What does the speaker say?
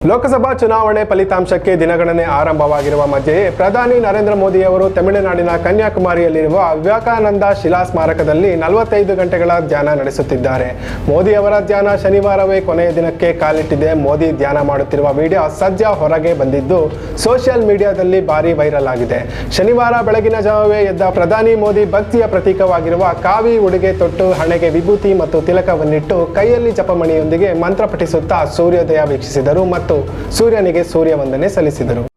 ಲೋಕಸಭಾ ಚುನಾವಣೆ ಫಲಿತಾಂಶಕ್ಕೆ ದಿನಗಣನೆ ಆರಂಭವಾಗಿರುವ ಮಧ್ಯೆಯೇ ಪ್ರಧಾನಿ ನರೇಂದ್ರ ಮೋದಿ ಅವರು ತಮಿಳುನಾಡಿನ ಕನ್ಯಾಕುಮಾರಿಯಲ್ಲಿರುವ ವಿವೇಕಾನಂದ ಶಿಲಾ ಸ್ಮಾರಕದಲ್ಲಿ 45 ಗಂಟೆಗಳ ಧ್ಯಾನ ನಡೆಸುತ್ತಿದ್ದಾರೆ. ಮೋದಿ ಅವರ ಧ್ಯಾನ ಶನಿವಾರವೇ ಕೊನೆಯ ದಿನಕ್ಕೆ ಕಾಲಿಟ್ಟಿದೆ. ಮೋದಿ ಧ್ಯಾನ ಮಾಡುತ್ತಿರುವ ವಿಡಿಯೋ ಸದ್ಯ ಹೊರಗೆ ಬಂದಿದ್ದು ಸೋಷಿಯಲ್ ಮೀಡಿಯಾದಲ್ಲಿ ಭಾರಿ ವೈರಲ್ ಆಗಿದೆ. ಶನಿವಾರ ಬೆಳಗಿನ ಜಾವವೇ ಎದ್ದ ಪ್ರಧಾನಿ ಮೋದಿ ಭಕ್ತಿಯ ಪ್ರತೀಕವಾಗಿರುವ ಕಾವಿ ಉಡುಗೆ ತೊಟ್ಟು ಹಣೆಗೆ ವಿಭೂತಿ ಮತ್ತು ತಿಲಕವನ್ನಿಟ್ಟು ಕೈಯಲ್ಲಿ ಜಪಮಣಿಯೊಂದಿಗೆ ಮಂತ್ರ ಪಠಿಸುತ್ತಾ ಸೂರ್ಯೋದಯ ವೀಕ್ಷಿಸಿದರು ಮತ್ತು ಸೂರ್ಯನಿಗೆ ಸೂರ್ಯ ವಂದನೆ ಸಲ್ಲಿಸಿದರು.